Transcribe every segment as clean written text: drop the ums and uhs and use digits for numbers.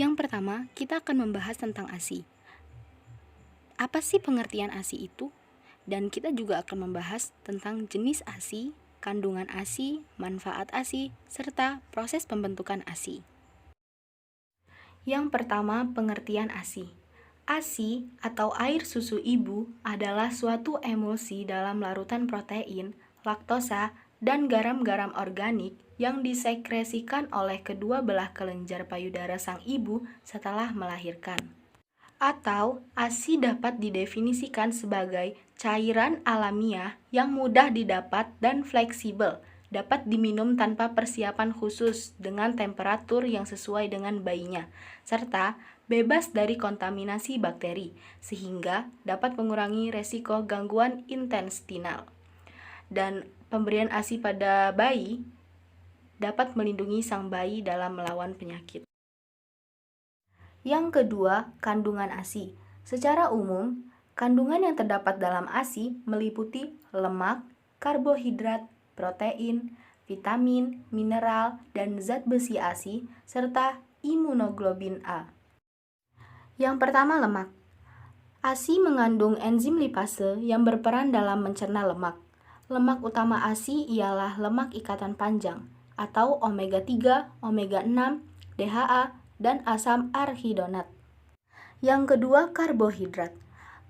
Yang pertama, kita akan membahas tentang ASI. Apa sih pengertian ASI itu? Dan kita juga akan membahas tentang jenis ASI, kandungan ASI, manfaat ASI, serta proses pembentukan ASI. Yang pertama, pengertian ASI. ASI atau air susu ibu adalah suatu emulsi dalam larutan protein, laktosa, dan garam-garam organik yang disekresikan oleh kedua belah kelenjar payudara sang ibu setelah melahirkan. Atau ASI dapat didefinisikan sebagai cairan alamiah yang mudah didapat dan fleksibel, dapat diminum tanpa persiapan khusus dengan temperatur yang sesuai dengan bayinya, serta bebas dari kontaminasi bakteri, sehingga dapat mengurangi resiko gangguan intestinal. Dan pemberian ASI pada bayi dapat melindungi sang bayi dalam melawan penyakit. Yang kedua, kandungan ASI. Secara umum, kandungan yang terdapat dalam ASI meliputi lemak, karbohidrat, protein, vitamin, mineral, dan zat besi ASI, serta imunoglobin A. Yang pertama, lemak. ASI mengandung enzim lipase yang berperan dalam mencerna lemak. Lemak utama ASI ialah lemak ikatan panjang, atau omega 3, omega 6, DHA, dan asam arhidonat. Yang kedua, karbohidrat.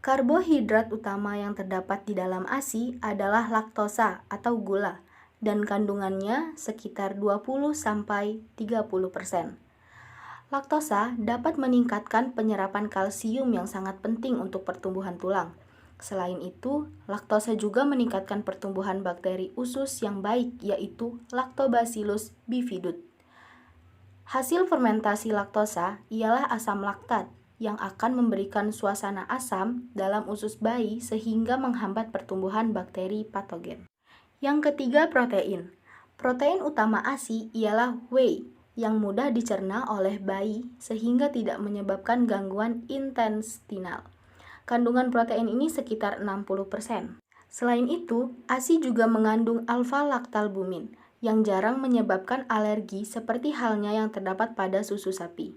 Karbohidrat utama yang terdapat di dalam ASI adalah laktosa atau gula, dan kandungannya sekitar 20-30%. Laktosa dapat meningkatkan penyerapan kalsium yang sangat penting untuk pertumbuhan tulang. Selain itu, laktosa juga meningkatkan pertumbuhan bakteri usus yang baik, yaitu Lactobacillus bifidus. Hasil fermentasi laktosa ialah asam laktat yang akan memberikan suasana asam dalam usus bayi sehingga menghambat pertumbuhan bakteri patogen. Yang ketiga, protein. Protein utama ASI ialah whey yang mudah dicerna oleh bayi sehingga tidak menyebabkan gangguan intestinal. Kandungan protein ini sekitar 60%. Selain itu, ASI juga mengandung alfa-laktalbumin yang jarang menyebabkan alergi seperti halnya yang terdapat pada susu sapi.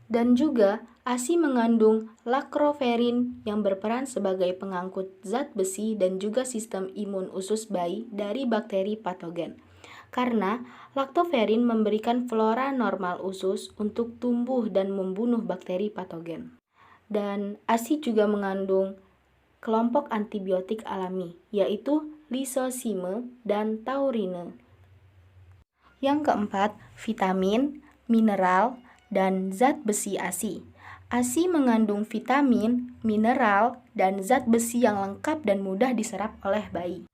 Dan juga ASI mengandung lactoferrin yang berperan sebagai pengangkut zat besi dan juga sistem imun usus bayi dari bakteri patogen. Karena lactoferrin memberikan flora normal usus untuk tumbuh dan membunuh bakteri patogen. Dan ASI juga mengandung kelompok antibiotik alami, yaitu lisosime dan taurine. Yang keempat, vitamin, mineral, dan zat besi ASI. ASI mengandung vitamin, mineral, dan zat besi yang lengkap dan mudah diserap oleh bayi.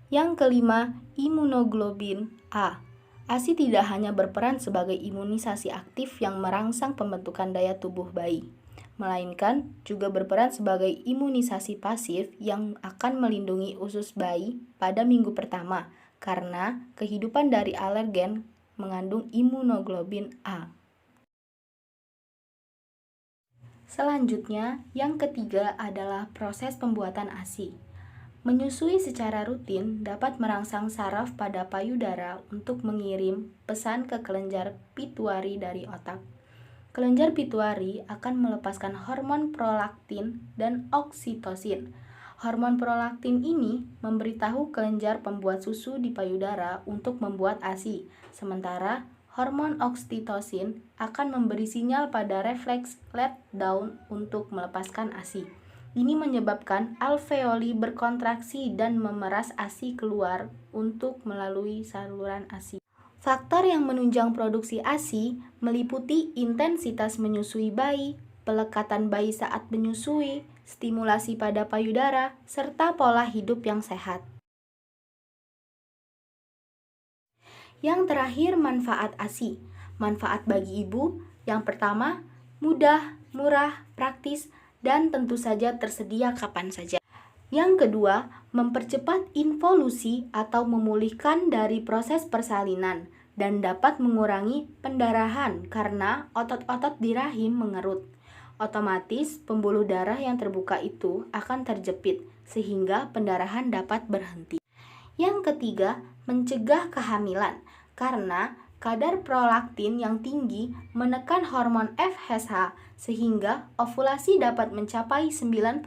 Yang kelima, imunoglobin A. ASI tidak hanya berperan sebagai imunisasi aktif yang merangsang pembentukan daya tubuh bayi, melainkan juga berperan sebagai imunisasi pasif yang akan melindungi usus bayi pada minggu pertama karena kehidupan dari alergen mengandung imunoglobin A. Selanjutnya, yang ketiga adalah proses pembuatan ASI. Menyusui secara rutin dapat merangsang saraf pada payudara untuk mengirim pesan ke kelenjar pituari dari otak. Kelenjar pituari akan melepaskan hormon prolaktin dan oksitosin. Hormon prolaktin ini memberitahu kelenjar pembuat susu di payudara untuk membuat ASI, sementara hormon oksitosin akan memberi sinyal pada refleks let down untuk melepaskan ASI. Ini menyebabkan alveoli berkontraksi dan memeras ASI keluar untuk melalui saluran ASI. Faktor yang menunjang produksi ASI meliputi intensitas menyusui bayi, pelekatan bayi saat menyusui, stimulasi pada payudara, serta pola hidup yang sehat. Yang terakhir, manfaat ASI. Manfaat bagi ibu, yang pertama, mudah, murah, praktis, dan tentu saja tersedia kapan saja. Yang kedua, mempercepat involusi atau memulihkan dari proses persalinan dan dapat mengurangi pendarahan karena otot-otot di rahim mengerut. Otomatis, pembuluh darah yang terbuka itu akan terjepit sehingga pendarahan dapat berhenti. Yang ketiga, mencegah kehamilan karena Kadar prolaktin yang tinggi menekan hormon FSH sehingga ovulasi dapat mencapai 99%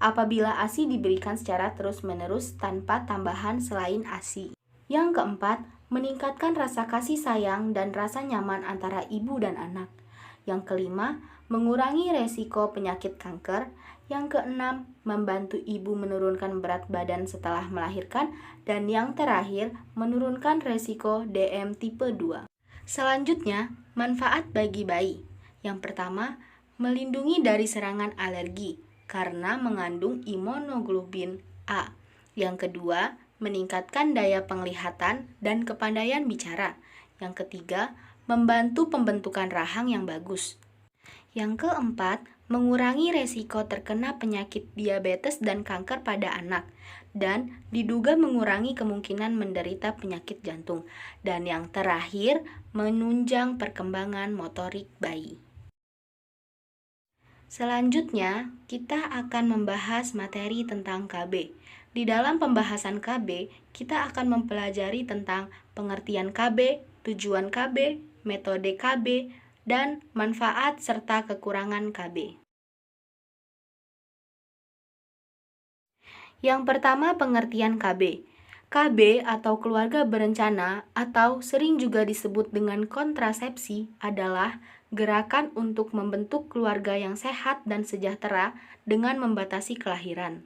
apabila ASI diberikan secara terus-menerus tanpa tambahan selain ASI. Yang keempat, meningkatkan rasa kasih sayang dan rasa nyaman antara ibu dan anak. Yang kelima, mengurangi resiko penyakit kanker. Yang keenam, membantu ibu menurunkan berat badan setelah melahirkan. Dan yang terakhir, menurunkan resiko DM tipe 2. Selanjutnya, manfaat bagi bayi. Yang pertama, melindungi dari serangan alergi karena mengandung imunoglobulin A. Yang kedua, meningkatkan daya penglihatan dan kepandaian bicara. Yang ketiga, membantu pembentukan rahang yang bagus. Yang keempat, mengurangi resiko terkena penyakit diabetes dan kanker pada anak, dan diduga mengurangi kemungkinan menderita penyakit jantung. Dan yang terakhir, menunjang perkembangan motorik bayi. Selanjutnya, kita akan membahas materi tentang KB. Di dalam pembahasan KB, kita akan mempelajari tentang pengertian KB, tujuan KB, metode KB, dan manfaat serta kekurangan KB. Yang pertama, pengertian KB. KB atau keluarga berencana atau sering juga disebut dengan kontrasepsi adalah gerakan untuk membentuk keluarga yang sehat dan sejahtera dengan membatasi kelahiran.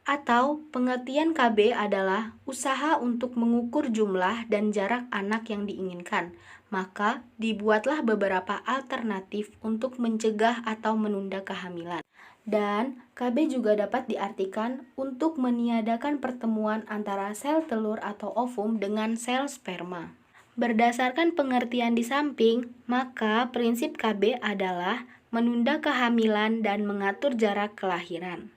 Atau pengertian KB adalah usaha untuk mengukur jumlah dan jarak anak yang diinginkan. Maka dibuatlah beberapa alternatif untuk mencegah atau menunda kehamilan. Dan KB juga dapat diartikan untuk meniadakan pertemuan antara sel telur atau ovum dengan sel sperma. Berdasarkan pengertian di samping, maka prinsip KB adalah menunda kehamilan dan mengatur jarak kelahiran.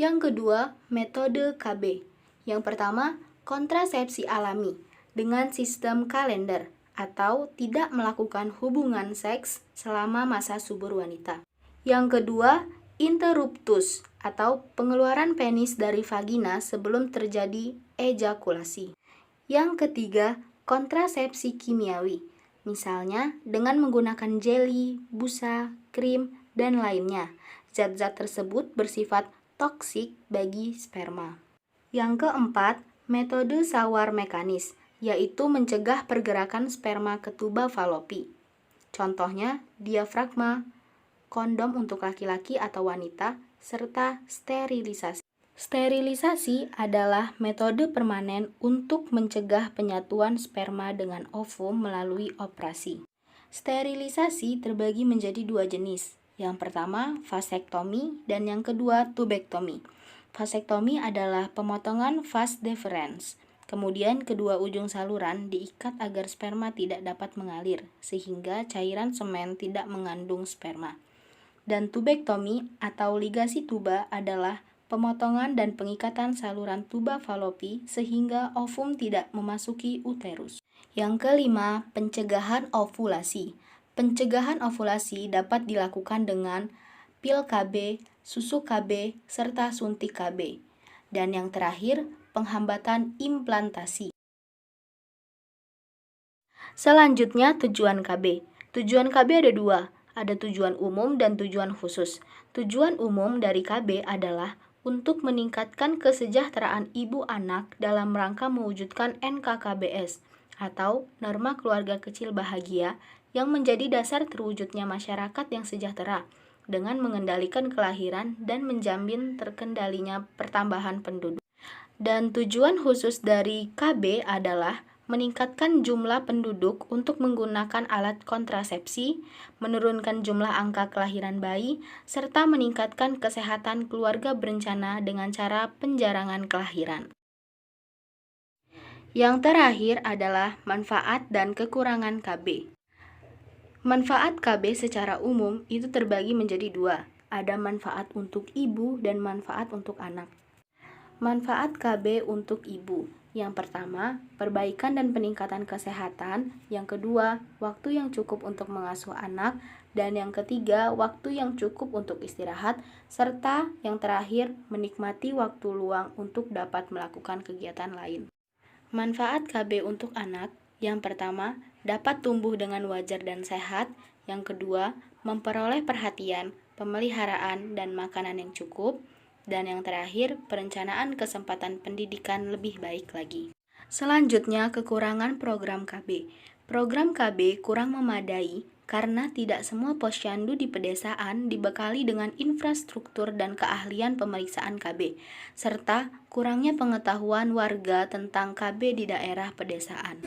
Yang kedua, metode KB. Yang pertama, kontrasepsi alami dengan sistem kalender atau tidak melakukan hubungan seks selama masa subur wanita. Yang kedua, interruptus atau pengeluaran penis dari vagina sebelum terjadi ejakulasi. Yang ketiga, kontrasepsi kimiawi, misalnya dengan menggunakan jeli, busa, krim, dan lainnya. Zat-zat tersebut bersifat toksik bagi sperma. Yang keempat, metode sawar mekanis, yaitu mencegah pergerakan sperma ke tuba falopi. Contohnya, diafragma, kondom untuk laki-laki atau wanita, serta sterilisasi. Sterilisasi adalah metode permanen untuk mencegah penyatuan sperma dengan ovum melalui operasi. Sterilisasi terbagi menjadi dua jenis. Yang pertama, vasektomi, dan yang kedua, tubektomi. Vasektomi adalah pemotongan vas deferens. Kemudian kedua ujung saluran diikat agar sperma tidak dapat mengalir, sehingga cairan semen tidak mengandung sperma. Dan tubektomi atau ligasi tuba adalah pemotongan dan pengikatan saluran tuba falopi sehingga ovum tidak memasuki uterus. Yang kelima, pencegahan ovulasi. Pencegahan ovulasi dapat dilakukan dengan pil KB, susu KB, serta suntik KB. Dan yang terakhir, penghambatan implantasi. Selanjutnya, tujuan KB. Tujuan KB ada dua, ada tujuan umum dan tujuan khusus. Tujuan umum dari KB adalah untuk meningkatkan kesejahteraan ibu anak dalam rangka mewujudkan NKKBS atau norma keluarga kecil bahagia yang menjadi dasar terwujudnya masyarakat yang sejahtera dengan mengendalikan kelahiran dan menjamin terkendalinya pertambahan penduduk. Dan tujuan khusus dari KB adalah meningkatkan jumlah penduduk untuk menggunakan alat kontrasepsi, menurunkan jumlah angka kelahiran bayi, serta meningkatkan kesehatan keluarga berencana dengan cara penjarangan kelahiran. Yang terakhir adalah manfaat dan kekurangan KB. Manfaat KB secara umum itu terbagi menjadi dua, ada manfaat untuk ibu dan manfaat untuk anak. Manfaat KB untuk ibu. Yang pertama, perbaikan dan peningkatan kesehatan. Yang kedua, waktu yang cukup untuk mengasuh anak. Dan yang ketiga, waktu yang cukup untuk istirahat. Serta yang terakhir, menikmati waktu luang untuk dapat melakukan kegiatan lain. Manfaat KB untuk anak, yang pertama, dapat tumbuh dengan wajar dan sehat. Yang kedua, memperoleh perhatian, pemeliharaan, dan makanan yang cukup. Dan yang terakhir, perencanaan kesempatan pendidikan lebih baik lagi. Selanjutnya, kekurangan program KB. Program KB kurang memadai karena tidak semua posyandu di pedesaan dibekali dengan infrastruktur dan keahlian pemeriksaan KB, serta kurangnya pengetahuan warga tentang KB di daerah pedesaan.